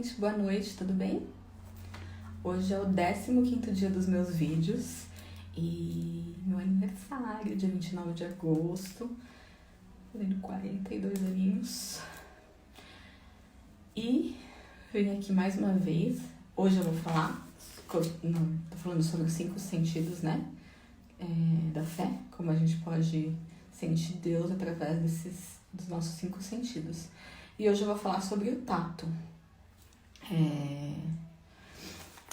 gente, boa noite, tudo bem? Hoje é o 15º dia dos meus vídeos e meu aniversário, dia 29 de agosto, fazendo 42 aninhos. E vim aqui mais uma vez. Hoje eu vou falar, tô falando sobre os 5 sentidos, né? Da fé, como a gente pode sentir Deus através dos nossos 5 sentidos. E hoje eu vou falar sobre o tato.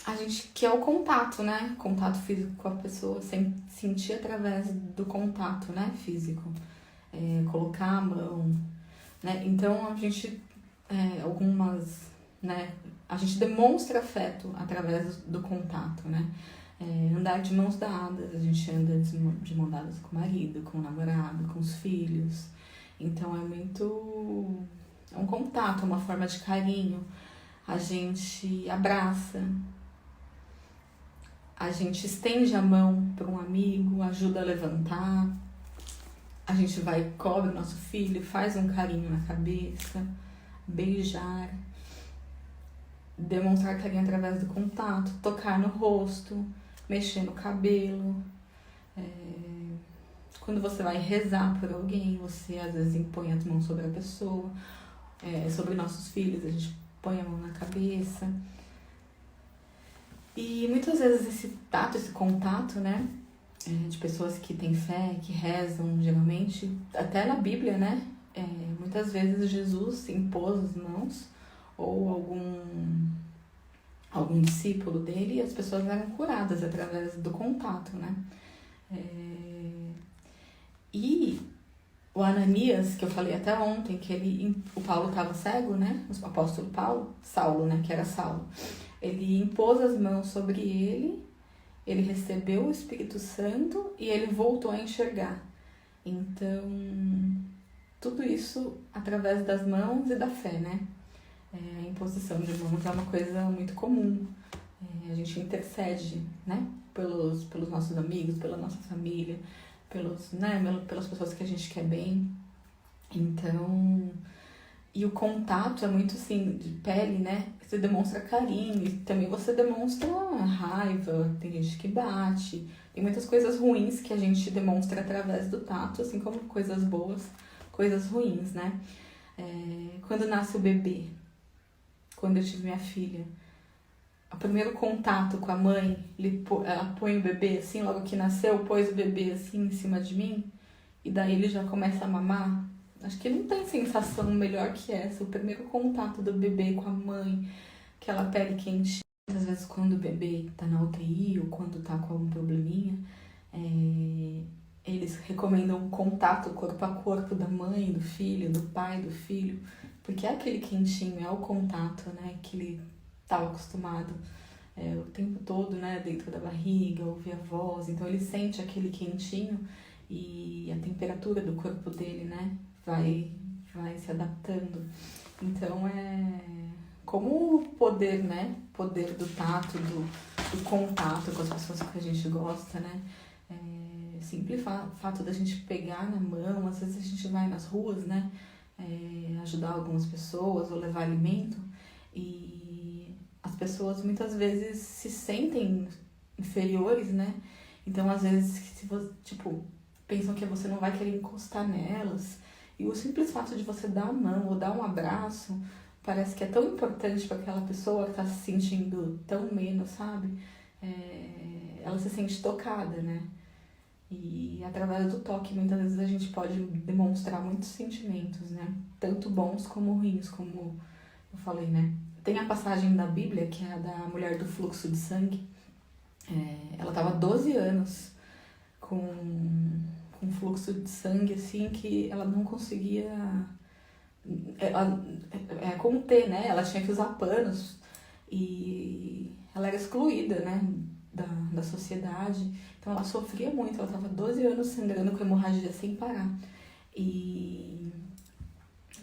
A gente quer o contato, né? Contato físico com a pessoa, sentir através do contato, né? Físico. Colocar a mão, né? Então a gente, a gente demonstra afeto através do contato, né? Andar de mãos dadas, a gente anda de mãos dadas com o marido, com o namorado, com os filhos. Então é um contato, uma forma de carinho. A gente abraça, a gente estende a mão para um amigo, ajuda a levantar, a gente vai, cobre o nosso filho, faz um carinho na cabeça, beijar, demonstrar carinho através do contato, tocar no rosto, mexer no cabelo. Quando você vai rezar por alguém, você às vezes impõe as mãos sobre a pessoa. Sobre nossos filhos, a gente põe a mão na cabeça. E muitas vezes esse tato, esse contato, né, de pessoas que têm fé, que rezam, geralmente, até na Bíblia, né, muitas vezes Jesus impôs as mãos ou algum discípulo dele e as pessoas eram curadas através do contato, né. E o Ananias, que eu falei até ontem, que o Paulo estava cego, né? O apóstolo Saulo, né? Que era Saulo. Ele impôs as mãos sobre ele recebeu o Espírito Santo e ele voltou a enxergar. Então, tudo isso através das mãos e da fé, né? A imposição de mãos é uma coisa muito comum. A gente intercede, né? Pelos nossos amigos, pela nossa família, pelas pessoas que a gente quer bem. Então, e o contato é muito assim, de pele, né? Você demonstra carinho e também você demonstra raiva, tem gente que bate, tem muitas coisas ruins que a gente demonstra através do tato, assim como coisas boas, coisas ruins, né? Quando nasce o bebê, quando eu tive minha filha, o primeiro contato com a mãe, ela põe o bebê assim, logo que nasceu, pôs o bebê assim em cima de mim, e daí ele já começa a mamar. Acho que não tem sensação melhor que essa, o primeiro contato do bebê com a mãe, aquela pele quente. Às vezes quando o bebê tá na UTI ou quando tá com algum probleminha, eles recomendam o contato corpo a corpo da mãe, do filho, do pai, do filho, porque é aquele quentinho, é o contato, né, que ele estava acostumado o tempo todo, né, dentro da barriga, ouvir a voz, então ele sente aquele quentinho e a temperatura do corpo dele, né, vai se adaptando. Então como o poder, né, poder do tato, do contato com as pessoas que a gente gosta, né, simples fato da gente pegar na mão, às vezes a gente vai nas ruas, né, ajudar algumas pessoas ou levar alimento e as pessoas muitas vezes se sentem inferiores, né? Então, às vezes, se você, pensam que você não vai querer encostar nelas. E o simples fato de você dar a mão ou dar um abraço parece que é tão importante para aquela pessoa que está se sentindo tão menos, sabe? Ela se sente tocada, né? E através do toque, muitas vezes a gente pode demonstrar muitos sentimentos, né? Tanto bons como ruins, como eu falei, né? Tem a passagem da Bíblia, que é a da mulher do fluxo de sangue. Ela estava 12 anos com fluxo de sangue, assim, que ela não conseguia conter, né? Ela tinha que usar panos e ela era excluída, né? Da sociedade. Então ela sofria muito, ela estava 12 anos sangrando com hemorragia sem parar. E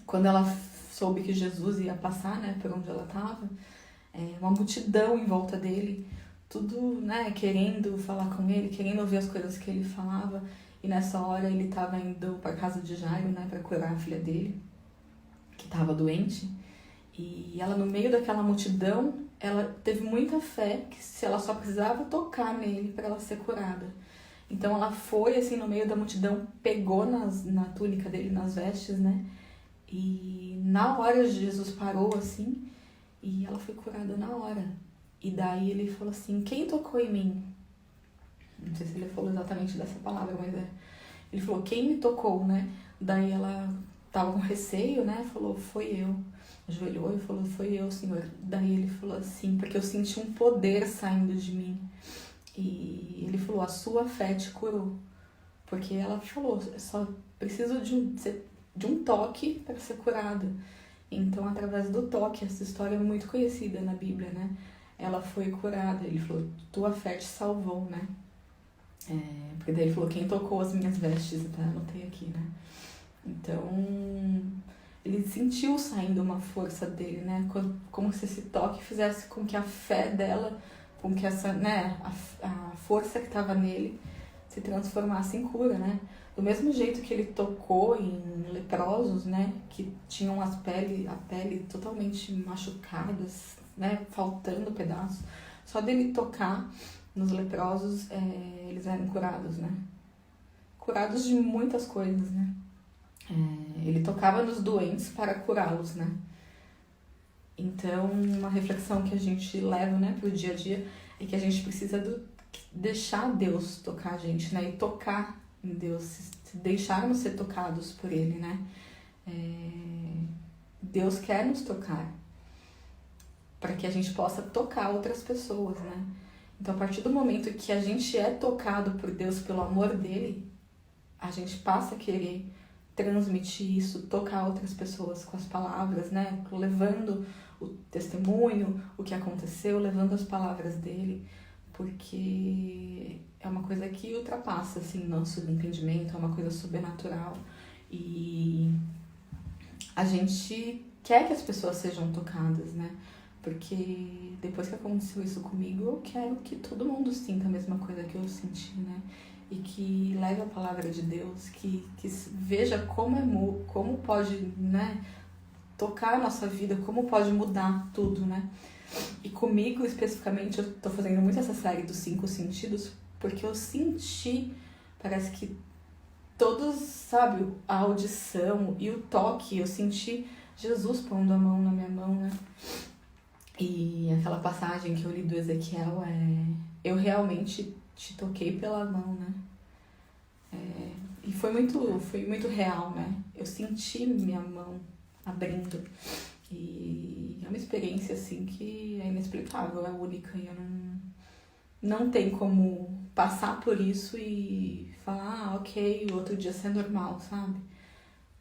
quando ela soube que Jesus ia passar, né, por onde ela estava, uma multidão em volta dele, tudo, né, querendo falar com ele, querendo ouvir as coisas que ele falava. E nessa hora ele estava indo para casa de Jairo, né, para curar a filha dele, que estava doente. E ela, no meio daquela multidão, ela teve muita fé que se ela só precisava tocar nele para ela ser curada. Então ela foi assim no meio da multidão, pegou na túnica dele, nas vestes, né? E na hora Jesus parou assim e ela foi curada na hora. E daí ele falou assim, quem tocou em mim? Não sei se ele falou exatamente dessa palavra, mas ele falou, quem me tocou, né? Daí ela tava com receio, né? Falou, foi eu. Ajoelhou e falou, foi eu, Senhor. Daí ele falou assim, porque eu senti um poder saindo de mim. E ele falou, a sua fé te curou. Porque ela falou, eu só preciso de um toque para ser curada. Então, através do toque, essa história é muito conhecida na Bíblia, né? Ela foi curada. Ele falou, tua fé te salvou, né? Porque daí ele falou, quem tocou as minhas vestes, tá? Anotei aqui, né? Então, ele sentiu saindo uma força dele, né? Como se esse toque fizesse com que a fé dela, com que essa, né, a força que estava nele se transformasse em cura, né? Do mesmo jeito que ele tocou em leprosos, né? Que tinham a pele totalmente machucadas, né? Faltando pedaços. Só dele tocar nos leprosos, eles eram curados, né? Curados de muitas coisas, né? Ele tocava nos doentes para curá-los, né? Então, uma reflexão que a gente leva, né, pro dia a dia é que a gente precisa deixar Deus tocar a gente, né? E tocar em Deus, se deixarmos ser tocados por Ele, né? Deus quer nos tocar para que a gente possa tocar outras pessoas, né? Então, a partir do momento que a gente é tocado por Deus, pelo amor dele, a gente passa a querer transmitir isso, tocar outras pessoas com as palavras, né? Levando o testemunho, o que aconteceu, levando as palavras dele, porque é uma coisa que ultrapassa, assim, nosso entendimento, é uma coisa sobrenatural e a gente quer que as pessoas sejam tocadas, né? Porque depois que aconteceu isso comigo, eu quero que todo mundo sinta a mesma coisa que eu senti, né? E que leve a palavra de Deus, que veja como pode, né, tocar a nossa vida, como pode mudar tudo, né? E comigo, especificamente, eu tô fazendo muito essa série dos 5 sentidos, porque eu senti, parece que todos, sabe, a audição e o toque, eu senti Jesus pondo a mão na minha mão, né? E aquela passagem que eu li do Ezequiel eu realmente te toquei pela mão, né? E foi muito real, né? Eu senti minha mão abrindo. E é uma experiência, assim, que é inexplicável, é única. E eu não tem como passar por isso e falar, ok, o outro dia ser normal, sabe?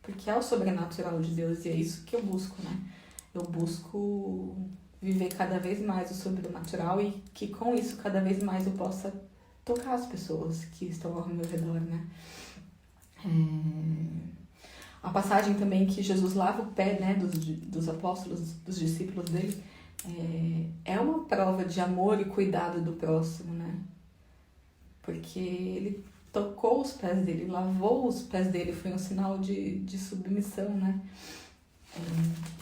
Porque é o sobrenatural de Deus e é isso que eu busco, né? Eu busco viver cada vez mais o sobrenatural e que com isso cada vez mais eu possa tocar as pessoas que estão ao meu redor, né? A passagem também que Jesus lava o pé, né, dos apóstolos, dos discípulos dele, é uma prova de amor e cuidado do próximo, né? Porque ele tocou os pés dele, lavou os pés dele, foi um sinal de submissão, né?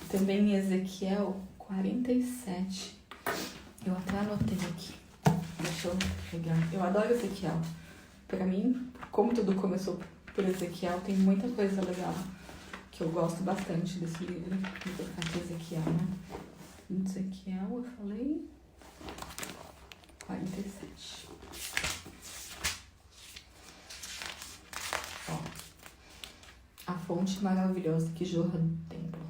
Também em Ezequiel 47, eu até anotei aqui, deixa eu pegar, eu adoro Ezequiel. Pra mim, como tudo começou por Ezequiel, tem muita coisa legal que eu gosto bastante desse livro. Vou ficar aqui Ezequiel, né? Ezequiel, eu falei 47. Ó, a fonte maravilhosa que jorra do templo.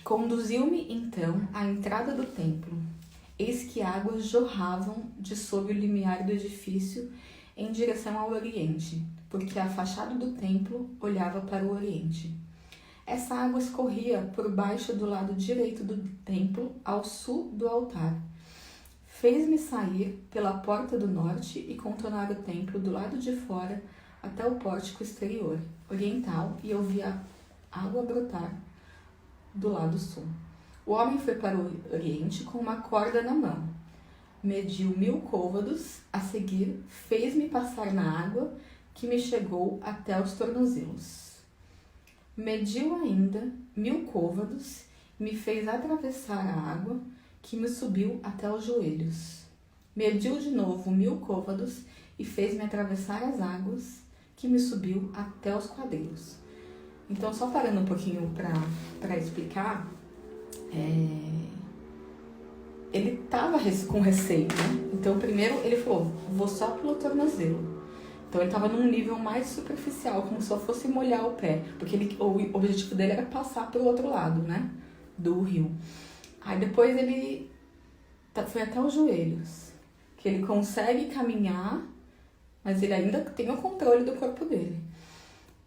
Conduziu-me então à entrada do templo. Eis que águas jorravam de sob o limiar do edifício em direção ao oriente, porque a fachada do templo olhava para o oriente. Essa água escorria por baixo do lado direito do templo, ao sul do altar. Fez-me sair pela porta do norte e contornar o templo do lado de fora até o pórtico exterior, oriental, e eu vi a água brotar do lado sul. O homem foi para o oriente com uma corda na mão. Mediu 1000 côvados, a seguir fez-me passar na água que me chegou até os tornozelos. mediu ainda 1000 côvados, me fez atravessar a água, que me subiu até os joelhos. Mediu de novo 1000 côvados e fez-me atravessar as águas, que me subiu até os quadris. Então, só parando um pouquinho para explicar, ele estava com receio, né? Então, primeiro ele falou, vou só pelo tornozelo. Então, ele estava num nível mais superficial, como se só fosse molhar o pé, porque o objetivo dele era passar pelo outro lado, né? Do rio. Aí, depois ele foi até os joelhos, que ele consegue caminhar, mas ele ainda tem o controle do corpo dele.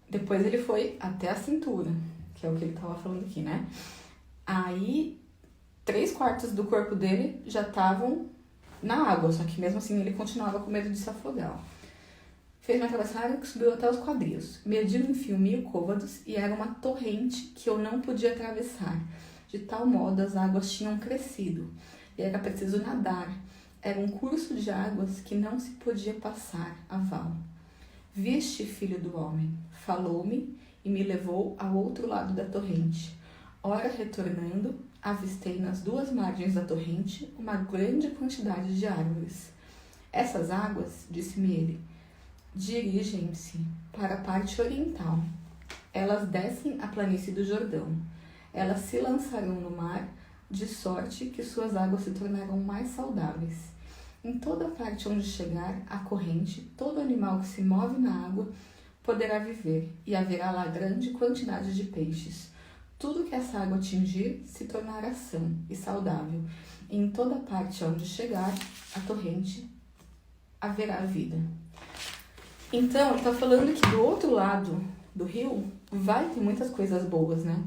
Depois ele foi até a cintura, que é o que ele estava falando aqui, né? Aí, 3/4 do corpo dele já estavam na água, só que mesmo assim ele continuava com medo de se afogar. Fez uma atravessada que subiu até os quadris. Mediu em fio 1000 côvados e era uma torrente que eu não podia atravessar. De tal modo as águas tinham crescido e era preciso nadar. Era um curso de águas que não se podia passar a val. Viste, filho do homem, falou-me e me levou ao outro lado da torrente. Ora, retornando, avistei nas 2 margens da torrente uma grande quantidade de árvores. Essas águas, disse-me ele, dirigem-se para a parte oriental. Elas descem a planície do Jordão. Elas se lançarão no mar, de sorte que suas águas se tornarão mais saudáveis. Em toda parte onde chegar a corrente, todo animal que se move na água poderá viver, e haverá lá grande quantidade de peixes. Tudo que essa água atingir se tornará são e saudável. E em toda parte onde chegar a torrente, haverá vida. Então, ele está falando que do outro lado do rio vai ter muitas coisas boas, né?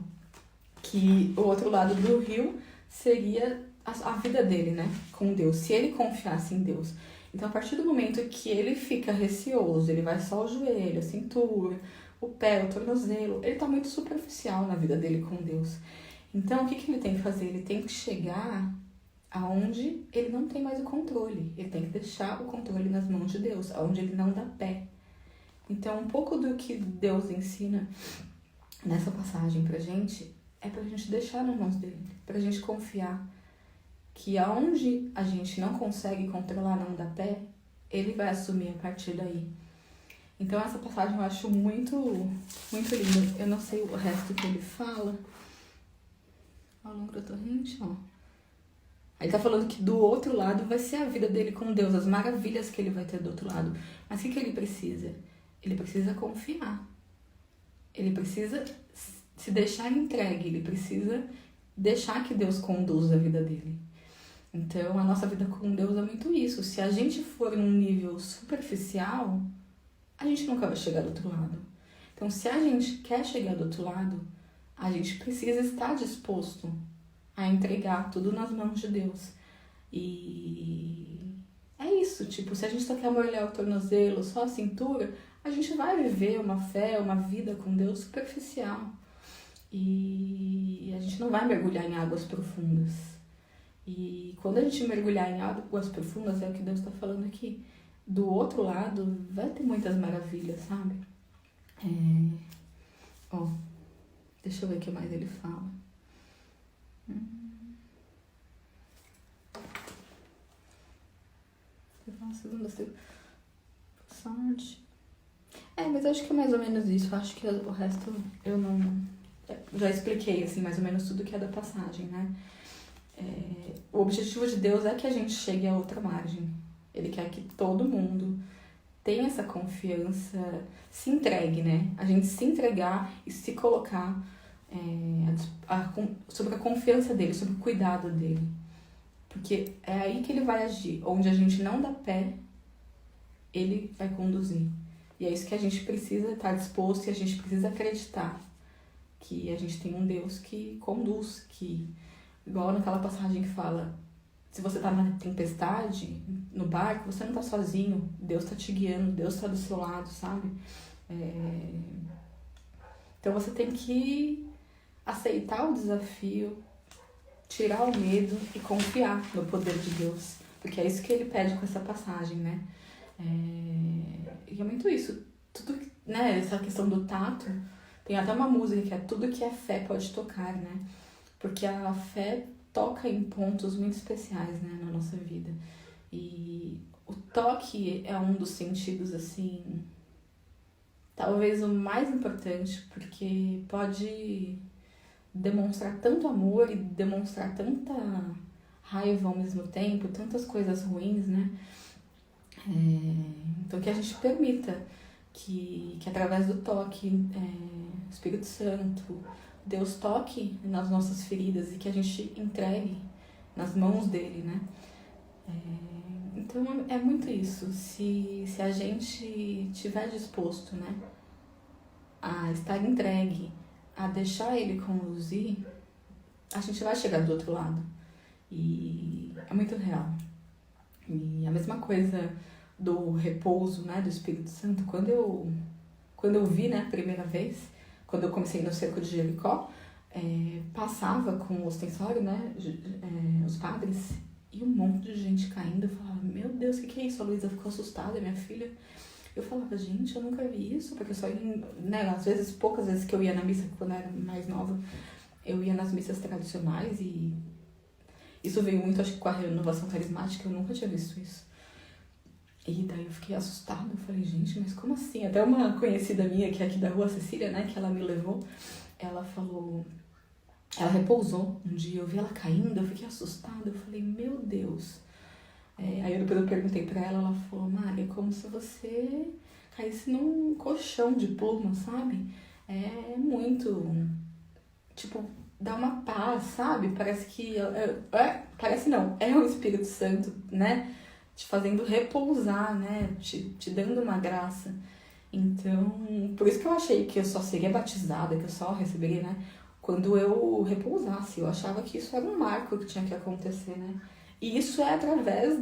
Que o outro lado do rio seria a vida dele, né? Com Deus, se ele confiasse em Deus. Então, a partir do momento que ele fica receoso, ele vai só o joelho, a cintura, o pé, o tornozelo, ele está muito superficial na vida dele com Deus. Então, o que ele tem que fazer? Ele tem que chegar aonde ele não tem mais o controle. Ele tem que deixar o controle nas mãos de Deus, aonde ele não dá pé. Então, um pouco do que Deus ensina nessa passagem pra gente é pra gente deixar nas mãos dele, pra gente confiar que aonde a gente não consegue controlar, não dá pé, ele vai assumir a partir daí. Então, essa passagem eu acho muito, muito linda. Eu não sei o resto que ele fala. Ao longo da torrente, ó. Aí tá falando que do outro lado vai ser a vida dele com Deus, as maravilhas que ele vai ter do outro lado. Mas o que ele precisa? Ele precisa confiar. Ele precisa se deixar entregue. Ele precisa deixar que Deus conduza a vida dele. Então, a nossa vida com Deus é muito isso. Se a gente for num nível superficial, a gente nunca vai chegar do outro lado. Então, se a gente quer chegar do outro lado, a gente precisa estar disposto a entregar tudo nas mãos de Deus. E é isso, tipo, se a gente só quer molhar o tornozelo, só a cintura, a gente vai viver uma fé, uma vida com Deus superficial. E a gente não vai mergulhar em águas profundas. E quando a gente mergulhar em águas profundas, é o que Deus está falando aqui, do outro lado vai ter muitas maravilhas, sabe? Ó, deixa eu ver o que mais ele fala. Mas acho que é mais ou menos isso. Acho que o resto eu não... Já expliquei, assim, mais ou menos tudo que é da passagem, né? O objetivo de Deus é que a gente chegue a outra margem. Ele quer que todo mundo tenha essa confiança, se entregue, né? A gente se entregar e se colocar sobre a confiança dele, sobre o cuidado dele. Porque é aí que ele vai agir. Onde a gente não dá pé, ele vai conduzir. E é isso que a gente precisa estar disposto e a gente precisa acreditar. Que a gente tem um Deus que conduz, que... Igual naquela passagem que fala, se você tá na tempestade, no barco, você não tá sozinho, Deus tá te guiando, Deus tá do seu lado, sabe? Então você tem que aceitar o desafio, tirar o medo e confiar no poder de Deus, porque é isso que ele pede com essa passagem, né? E é muito isso, tudo, né? Essa questão do tato, Tem até uma música que é Tudo que a Fé Pode Tocar, né? Porque a fé toca em pontos muito especiais, né, na nossa vida. E o toque é um dos sentidos, assim, talvez o mais importante, porque pode demonstrar tanto amor e demonstrar tanta raiva ao mesmo tempo, tantas coisas ruins, né? Então que a gente permita que através do toque, o Espírito Santo, Deus toque nas nossas feridas e que a gente entregue nas mãos dele, né? Então é muito isso. Se a gente estiver disposto, né, a estar entregue, a deixar ele conduzir, a gente vai chegar do outro lado. E é muito real. E a mesma coisa do repouso, né, do Espírito Santo, quando eu vi, né, a primeira vez, quando eu comecei no cerco de Jericó, passava com o ostensório, né, os padres, e um monte de gente caindo. Eu falava, meu Deus, o que é isso? A Luísa ficou assustada, minha filha. Eu falava, gente, eu nunca vi isso, porque eu só ia, né, às vezes, poucas vezes que eu ia na missa, quando eu era mais nova, eu ia nas missas tradicionais e isso veio muito, acho que com a renovação carismática, eu nunca tinha visto isso. E daí eu fiquei assustada, eu falei, gente, mas como assim? Até uma conhecida minha, que é aqui da rua, Cecília, né, que ela me levou, ela falou, ela repousou um dia, eu vi ela caindo, eu fiquei assustada, eu falei, meu Deus. Aí depois eu perguntei pra ela, ela falou, Mari, é como se você caísse num colchão de pluma, sabe? É muito, tipo, dá uma paz, sabe? Parece que, parece não, é o Espírito Santo, né? Te fazendo repousar, né? Te dando uma graça. Então, por isso que eu achei que eu só seria batizada, que eu só receberia, né? Quando eu repousasse. Eu achava que isso era um marco que tinha que acontecer, né? E isso é através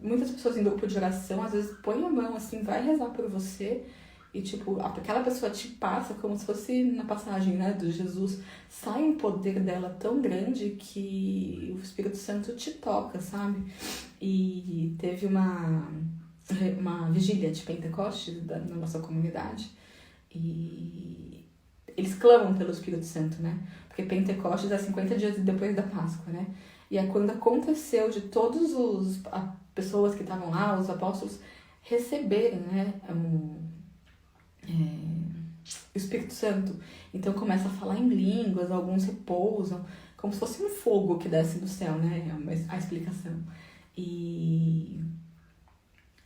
muitas pessoas em grupo de oração, às vezes põe a mão assim, vai rezar por você e tipo, aquela pessoa te passa como se fosse na passagem, né, do Jesus, sai um poder dela tão grande que o Espírito Santo te toca, sabe? E teve uma vigília de Pentecostes na nossa comunidade e eles clamam pelo Espírito Santo, né? Porque Pentecostes é 50 dias depois da Páscoa, né? E é quando aconteceu de todos as pessoas que estavam lá, os apóstolos, receberem, né, o Espírito Santo. Então começa a falar em línguas, alguns repousam, como se fosse um fogo que desce do céu, né? É a explicação. E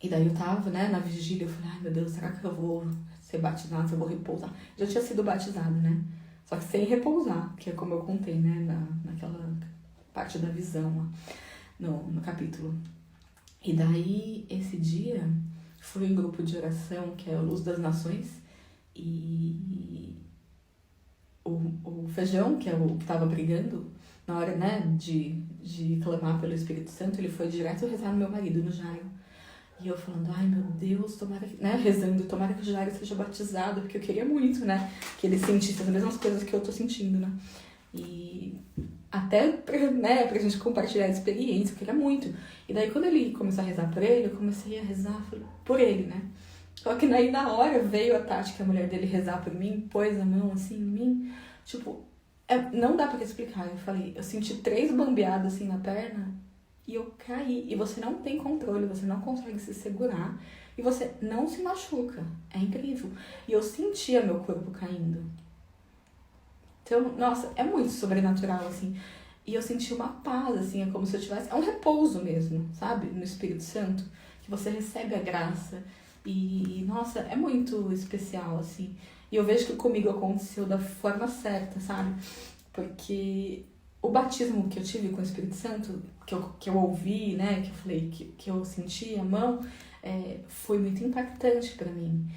daí eu tava, né, na vigília, eu falei, ai meu Deus, será que eu vou ser batizada, se eu vou repousar? Já tinha sido batizada, né? Só que sem repousar, que é como eu contei, né, naquela parte da visão lá, no capítulo. E daí, esse dia, fui em grupo de oração, que é o Luz das Nações, e o Feijão, que é o que tava brigando, na hora, né, de clamar pelo Espírito Santo, ele foi direto rezar no meu marido, no Jairo. E eu falando, ai meu Deus, tomara que, né, rezando, tomara que o Jairo seja batizado, porque eu queria muito, né, que ele sentisse as mesmas coisas que eu tô sentindo, né. E até pra gente compartilhar a experiência, eu queria muito. E daí quando ele começou a rezar por ele, eu comecei a rezar por ele, né. Só que daí na hora veio a Tati, que é a mulher dele, rezar por mim, pôs a mão assim em mim, tipo, não dá pra explicar. Eu falei, eu senti 3 bambeadas assim na perna e eu caí. E você não tem controle, você não consegue se segurar e você não se machuca. É incrível. E eu sentia meu corpo caindo. Então, nossa, é muito sobrenatural, assim. E eu senti uma paz, assim, é como se eu tivesse... É um repouso mesmo, sabe? No Espírito Santo, que você recebe a graça. E, nossa, é muito especial, assim. E eu vejo que comigo aconteceu da forma certa, sabe? Porque o batismo que eu tive com o Espírito Santo, que eu ouvi, né? Que eu falei, que eu senti a mão, foi muito impactante pra mim.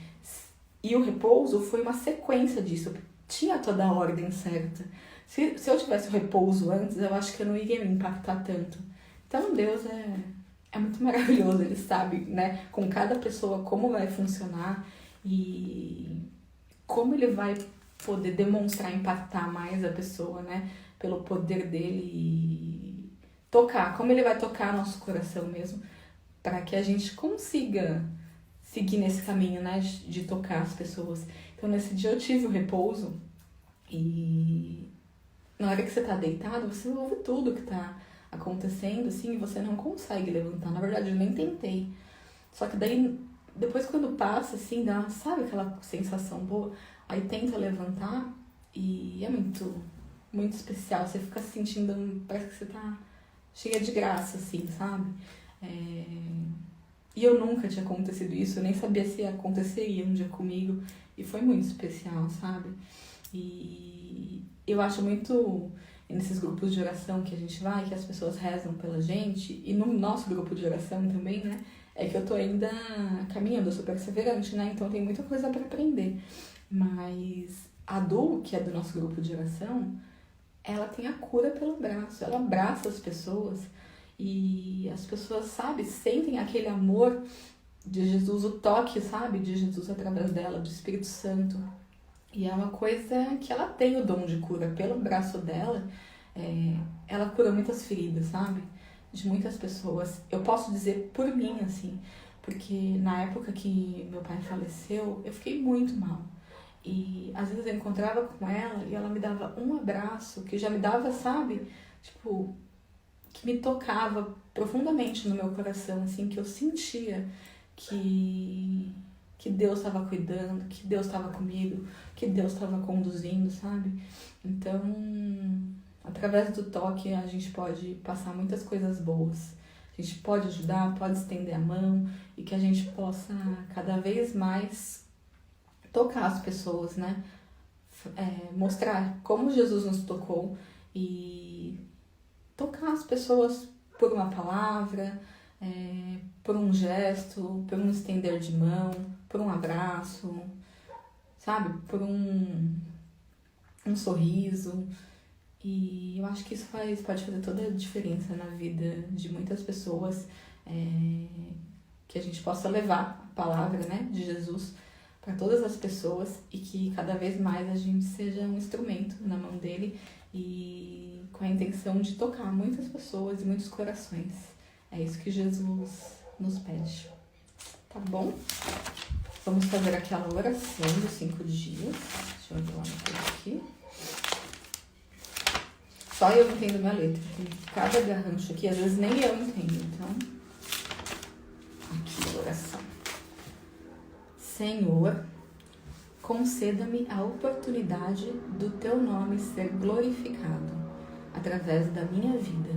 E o repouso foi uma sequência disso. Tinha toda a ordem certa. Se eu tivesse o repouso antes, eu acho que eu não iria me impactar tanto. Então Deus é muito maravilhoso, ele sabe, né, com cada pessoa como vai funcionar e como ele vai poder demonstrar, impactar mais a pessoa, né, pelo poder dele e tocar, como ele vai tocar nosso coração mesmo, para que a gente consiga seguir nesse caminho, né, de tocar as pessoas. Então, nesse dia eu tive o repouso e na hora que você tá deitado, você ouve tudo que tá acontecendo, assim, e você não consegue levantar. Na verdade, eu nem tentei. Só que daí, depois quando passa, assim, dá, sabe aquela sensação boa? Aí tenta levantar e é muito, muito especial. Você fica se sentindo, parece que você tá cheia de graça, assim, sabe? E eu nunca tinha acontecido isso, eu nem sabia se aconteceria um dia comigo. E foi muito especial, sabe? E eu acho muito, nesses grupos de oração que a gente vai, que as pessoas rezam pela gente, e no nosso grupo de oração também, né? É que eu tô ainda caminhando, eu sou perseverante, né? Então tem muita coisa para aprender. Mas a Du, que é do nosso grupo de oração, ela tem a cura pelo braço, ela abraça as pessoas e as pessoas, sabe, sentem aquele amor de Jesus, o toque, sabe, de Jesus através dela, do Espírito Santo. E é uma coisa que ela tem o dom de cura pelo braço dela. Ela cura muitas feridas, sabe? De muitas pessoas. Eu posso dizer por mim, assim, porque na época que meu pai faleceu, eu fiquei muito mal. E às vezes eu encontrava com ela e ela me dava um abraço que já me dava, sabe? Tipo, que me tocava profundamente no meu coração, assim, que eu sentia que Deus estava cuidando, que Deus estava comigo, que Deus estava conduzindo, sabe? Então, através do toque, a gente pode passar muitas coisas boas. A gente pode ajudar, pode estender a mão e que a gente possa cada vez mais tocar as pessoas, né? Mostrar como Jesus nos tocou e tocar as pessoas por uma palavra, por um gesto, por um estender de mão, por um abraço, sabe? Por um sorriso. E eu acho que isso pode fazer toda a diferença na vida de muitas pessoas, que a gente possa levar a palavra, né, de Jesus para todas as pessoas e que cada vez mais a gente seja um instrumento na mão dele e com a intenção de tocar muitas pessoas e muitos corações. É isso que Jesus nos pede. Tá bom? Vamos fazer aquela oração dos 5 dias. Deixa eu ver lá no coisa aqui. Só eu entendo minha letra. Tem cada garrancho aqui, às vezes nem eu entendo. Então, aqui a oração. Senhor, conceda-me a oportunidade do teu nome ser glorificado através da minha vida,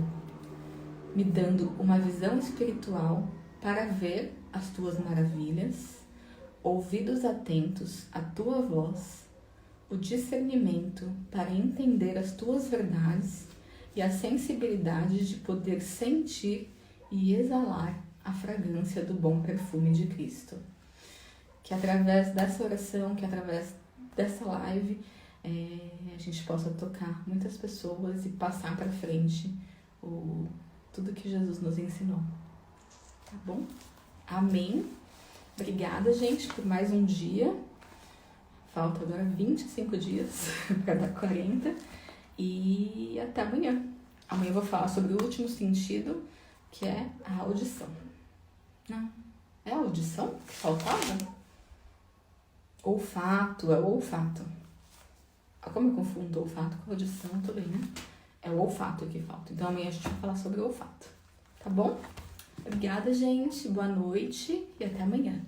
me dando uma visão espiritual para ver as tuas maravilhas, ouvidos atentos à tua voz, o discernimento para entender as tuas verdades e a sensibilidade de poder sentir e exalar a fragrância do bom perfume de Cristo. Que através dessa oração, que através dessa live, a gente possa tocar muitas pessoas e passar para frente tudo que Jesus nos ensinou. Tá bom? Amém. Obrigada, gente, por mais um dia. Falta agora 25 dias para dar 40. E até amanhã. Amanhã eu vou falar sobre o último sentido, que é a audição. Não, é a audição que faltava? Olfato, é o olfato. Como eu confundo olfato com audição, tudo bem, né? É o olfato que falta. Então amanhã a gente vai falar sobre o olfato. Tá bom? Obrigada, gente. Boa noite e até amanhã.